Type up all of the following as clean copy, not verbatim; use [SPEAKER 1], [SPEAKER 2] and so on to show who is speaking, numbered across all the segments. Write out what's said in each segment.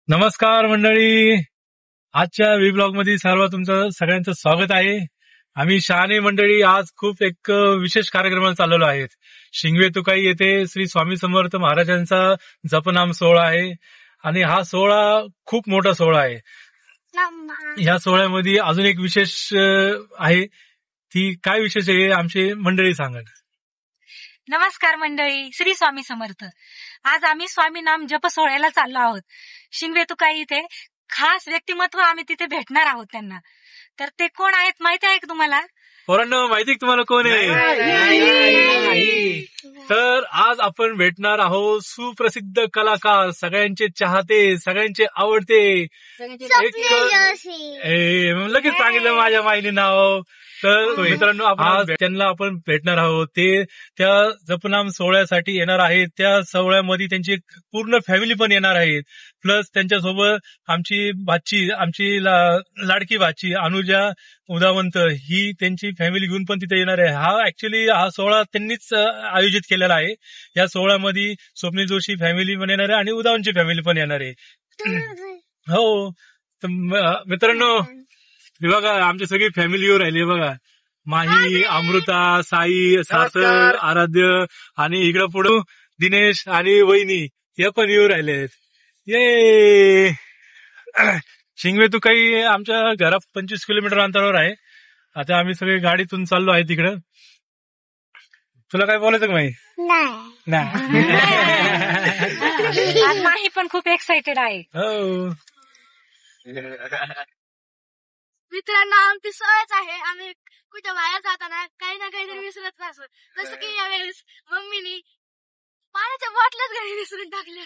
[SPEAKER 1] नमस्कार मंडळी, आजच्या व्ही ब्लॉग मध्ये तुमचं सगळ्यांचं स्वागत आहे. आम्ही शहाणे मंडळी आज खूप एक विशेष कार्यक्रमाला चाललेलो आहेत. शिंगवे तुकाई येथे श्री स्वामी समर्थ महाराजांचा जपनाम सोहळा आहे आणि हा सोहळा खूप मोठा सोहळा आहे. या सोहळ्यामध्ये अजून एक विशेष आहे. ती काय विशेष आहे आमची मंडळी सांगा.
[SPEAKER 2] नमस्कार मंडळी, श्री स्वामी समर्थ. आज आम्ही स्वामी नाम जप सोहळ्याला चाललो आहोत. शिंगवे तुकाई इथे खास व्यक्तिमत्व आम्ही तिथे भेटणार आहोत त्यांना. तर ते कोण आहेत माहिती आहे का तुम्हाला?
[SPEAKER 1] पोरांनो, माहिती आहे तुम्हाला कोण आहे? तर आज आपण भेटणार आहोत सुप्रसिद्ध कलाकार, सगळ्यांचे चाहते, सगळ्यांचे आवडते. लगेच सांगितलं माझ्या माईने नाव. तर मित्रांनो, आज त्यांना आपण भेटणार आहोत. ते त्या जपनाम सोहळ्यासाठी येणार आहेत. त्या सोहळ्यामध्ये त्यांची पूर्ण फॅमिली पण येणार आहेत. प्लस त्यांच्यासोबत आमची लाडकी भाची अनुजा उदावंत ही त्यांची फॅमिली घेऊन पण तिथे येणार आहे. हा सोहळा त्यांनीच आयोजित केलेला आहे. या सोहळ्यामध्ये स्वप्नील जोशी फॅमिली पण येणार आहे आणि उदावंतची फॅमिली पण येणार आहे. हो, तर मित्रांनो बघा, आमची सगळी फॅमिली येऊ राहिली. बघा, माही, अमृता, साई, सासर, आराध्य आणि इकडं पुढं दिनेश आणि वहिनी हे पण येऊ राहिले आहेत. ये शिंगवे तुकाई आमच्या घरा 25 किलोमीटर अंतरावर आहे. आता आम्ही सगळे गाडीतून चाललो आहे तिकडं. तुला काय बोलायचं का माही? नाही.
[SPEAKER 2] माही पण खूप एक्साइटेड आहे.
[SPEAKER 1] हो
[SPEAKER 3] मित्रांनो, आमची सवयच आहे. आम्ही कुठे बाहेर जाताना काही ना काहीतरी विसरत असतो. जसं की यावेळेस मम्मीनी पाण्याच्या बॉटलच घरी विसरून टाकल्या.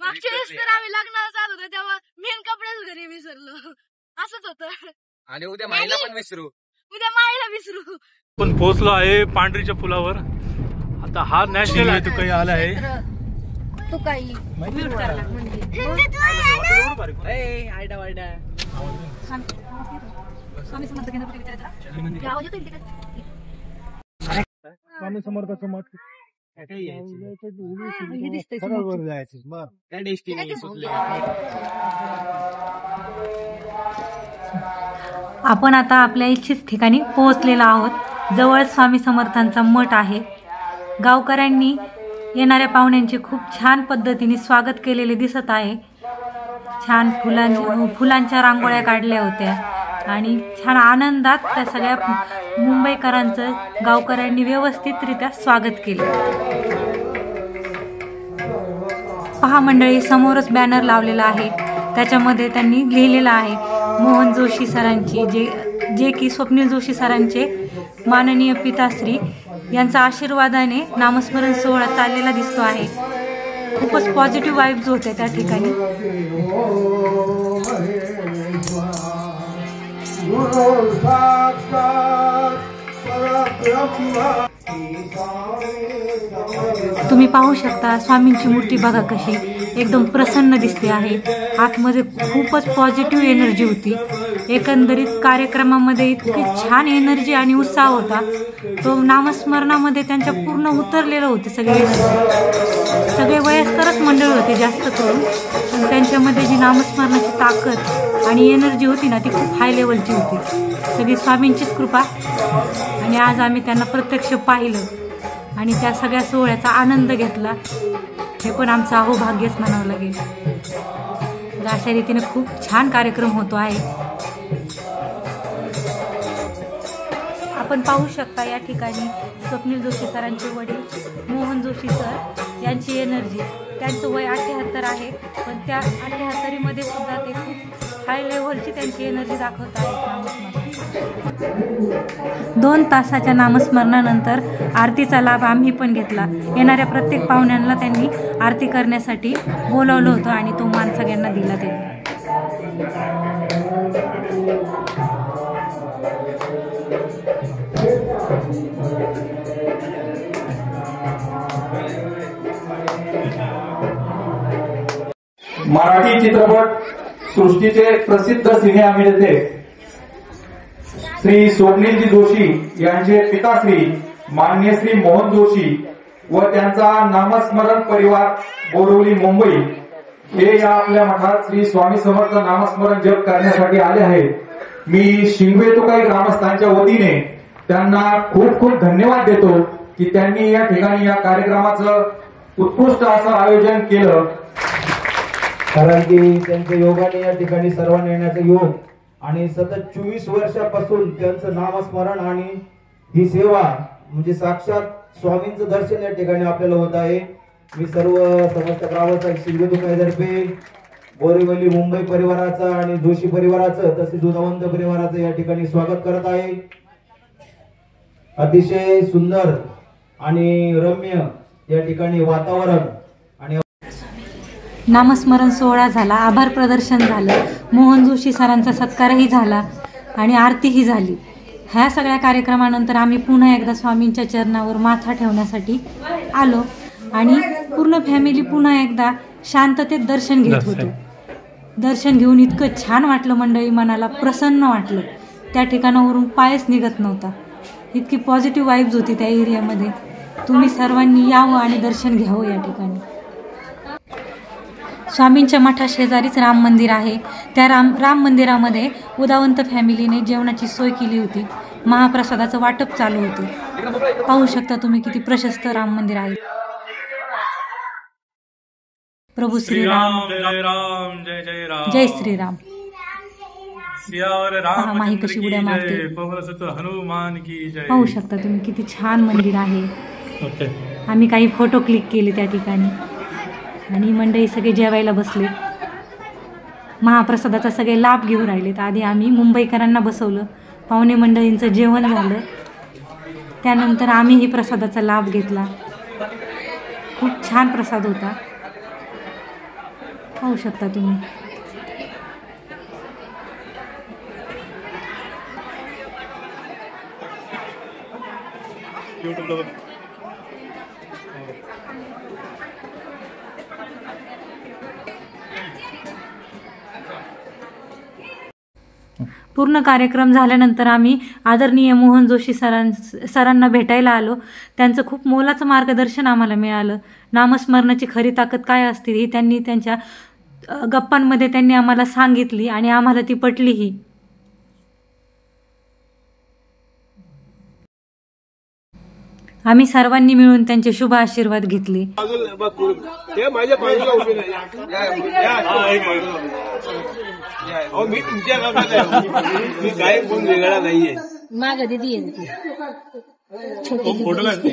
[SPEAKER 3] मागच्या वेळेस तर आम्ही लग्नाला जात होतो तेव्हा मेन कपडेच घरी विसरलो. असंच होतं.
[SPEAKER 4] आणि उद्या माईला पण विसरू.
[SPEAKER 1] पण पोहोचलो आहे पांढरीच्या पुलावर. आता हा नॅशनल आहे तुकाई आला आहे.
[SPEAKER 2] तुकाई स्वामी समर्थ केंद्र
[SPEAKER 1] स्वामी समर्थाचं मठ
[SPEAKER 2] आपण आता आपल्या इच्छित ठिकाणी पोहोचलेलो आहोत. जवळ स्वामी समर्थांचा मठ आहे. गावकऱ्यांनी येणाऱ्या पाहुण्यांचे खूप छान पद्धतीने स्वागत केलेले दिसत आहे. छान फुलांच्या रांगोळ्या काढल्या होत्या आणि छान आनंदात त्या सगळ्या मुंबईकरांचं गावकऱ्यांनी व्यवस्थितरित्या स्वागत केले. पहा मंडळी, समोरच बॅनर लावलेला आहे. त्याच्यामध्ये त्यांनी लिहिलेलं आहे मोहन जोशी सरांची, जे की स्वप्नील जोशी सरांचे माननीय पिताश्री यांच्या आशीर्वादाने नामस्मरण सोहळा चाललेला दिसतो आहे. खूपच पॉझिटिव्ह वाईब्स होते त्या ठिकाणी. तुम्ही पाहू शकता स्वामींची मूर्ती बघा कशी एकदम प्रसन्न दिसते आहे. आतमध्ये खूपच पॉझिटिव्ह एनर्जी होती. एकंदरीत कार्यक्रमामध्ये इतकी छान एनर्जी आणि उत्साह होता. तो नामस्मरणामध्ये त्यांच्या पूर्ण उतरलेलं होते. सगळे वयस्करच मंडळ होते जास्त करून, पण त्यांच्यामध्ये जी नामस्मरणाची ताकद आणि एनर्जी होती ना, ती खूप हाय लेवलची होती. सगळी स्वामींचीच कृपा. आणि आज आम्ही त्यांना प्रत्यक्ष पाहिलं आणि त्या सगळ्या सोहळ्याचा आनंद घेतला. हे पण आमचं अहोभाग्यच म्हणावं लागेल. तर अशा रीतीने खूप छान कार्यक्रम होतो आहे. आपण पाहू शकता या ठिकाणी स्वप्नील जोशी सरांचे वडील मोहन जोशी सर यांची एनर्जी. त्यांचं वय 78 आहे, पण त्या 78मध्ये सुद्धा ते खूप हाय लेव्हलची त्यांची एनर्जी दाखवत आहेत. 2 तासाच्या नामस्मरणानंतर आरतीचा लाभ आम्ही पण घेतला. येणाऱ्या प्रत्येक पाहुण्यांना त्यांनी आरती करण्यासाठी बोलावलं होतं आणि तो मान सगळ्यांना दिला त्यांनी.
[SPEAKER 5] मराठी चित्रपट सृष्टीचे प्रसिद्ध सिने अभिनेते श्री स्वप्नीलजी जोशी यांचे पिताश्री माननीय श्री मोहन जोशी व त्यांचा नामस्मरण परिवार बोरिवली मुंबई हे या आपल्या मठात श्री स्वामी समर्थ नामस्मरण जप करण्यासाठी आले आहेत. मी शिंगवे तुकाई ग्रामस्थांच्या वतीने त्यांना खूप खूप धन्यवाद देतो की त्यांनी या ठिकाणी या कार्यक्रमाचं उत्कृष्ट असं आयोजन केलं.
[SPEAKER 6] कारण की त्यांच्या योगाने या ठिकाणी सर्वांना येण्याचा योग आणि सतत 24 वर्षापासून त्यांचं नामस्मरण आणि ही सेवा म्हणजे साक्षात स्वामींचं दर्शन या ठिकाणी आपल्याला होत आहे. मी सर्व समस्त ग्रामस्थ शिंगवे तुकाईतर्फे बोरीवली मुंबई परिवाराचा आणि जोशी परिवाराचं तसेच उदावंत परिवाराचं या ठिकाणी स्वागत करत आहे. अतिशय सुंदर आणि रम्य या ठिकाणी वातावरण आणि
[SPEAKER 2] नामस्मरण सोहळा झाला, आभार प्रदर्शन झालं, मोहन जोशी सरांचा सत्कारही झाला आणि आरतीही झाली. ह्या सगळ्या कार्यक्रमानंतर आम्ही पुन्हा एकदा स्वामींच्या चरणावर माथा ठेवण्यासाठी आलो आणि पूर्ण फॅमिली पुन्हा एकदा शांततेत दर्शन घेत होतो. दर्शन घेऊन इतकं छान वाटलं, मंडळी मनाला प्रसन्न वाटलं. त्या ठिकाणावरून पायच निघत नव्हता. इतकी पॉझिटिव्ह वाईब्स होती त्या एरियामध्ये. तुम्ही सर्वांनी यावं आणि दर्शन घ्यावं या ठिकाणी. स्वामींच्या मठाशेजारीच राम मंदिर आहे. त्या राम मंदिरामध्ये उदावंत फॅमिलीने जेवणाची सोय केली होती. महाप्रसादाचं वाटप चालू होतं. पाहू शकता तुम्ही किती प्रशस्त राम मंदिर आहे. प्रभू श्रीराम,
[SPEAKER 1] जय राम, जय जय राम,
[SPEAKER 2] जय श्रीराम.
[SPEAKER 1] सियावर
[SPEAKER 2] पहा माही कशी उड्या मारते.
[SPEAKER 1] पवनसुत हनुमान की जय.
[SPEAKER 2] पाहू शकता तुम्ही किती छान मंदिर आहे.
[SPEAKER 1] ओके.
[SPEAKER 2] आम्ही काही फोटो क्लिक केले त्या ठिकाणी आणि मंडळी सगळे जेवायला बसले. महाप्रसादाचा सगळे लाभ घेऊन राहिलेत. आधी आम्ही मुंबईकरांना बसवलं, पाहुणे मंडळींचं जेवण झालं, त्यानंतर आम्हीही प्रसादाचा लाभ घेतला. खूप छान प्रसाद होता, पाहू शकता तुम्ही. पूर्ण कार्यक्रम झाल्यानंतर आम्ही आदरणीय मोहन जोशी सरांना भेटायला आलो. त्यांचं खूप मोलाचं मार्गदर्शन आम्हाला मिळालं. नामस्मरणाची खरी ताकद काय असते ही त्यांनी त्यांच्या गप्पांमध्ये त्यांनी आम्हाला सांगितली आणि आम्हाला ती पटलीही. आम्ही सर्वांनी मिळून त्यांचे शुभ आशीर्वाद घेतले.
[SPEAKER 7] मी तुमच्या गावात आहे. मी काय कोण वेगळा नाहीये.
[SPEAKER 8] माग दिदी
[SPEAKER 1] फोटो लागते.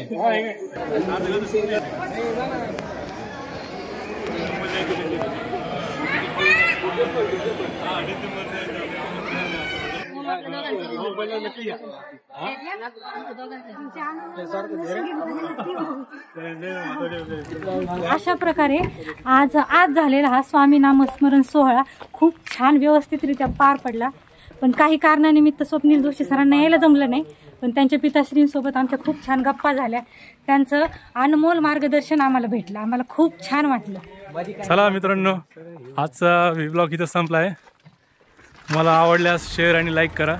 [SPEAKER 2] अशा प्रकारे आज झालेला हा स्वामी नामस्मरण सोहळा खूप छान व्यवस्थितरित्या पार पडला. पण काही कारणानिमित्त स्वप्नील जोशी सरांना यायला जमलं नाही. पण त्यांच्या पिताश्रींसोबत आमच्या खूप छान गप्पा झाल्या. त्यांचं अनमोल मार्गदर्शन आम्हाला भेटलं. आम्हाला खूप छान वाटलं.
[SPEAKER 1] चला मित्रांनो, आजचा व्लॉग इथं संपला आहे. मला आवडल्यास शेअर आणि लाईक करा.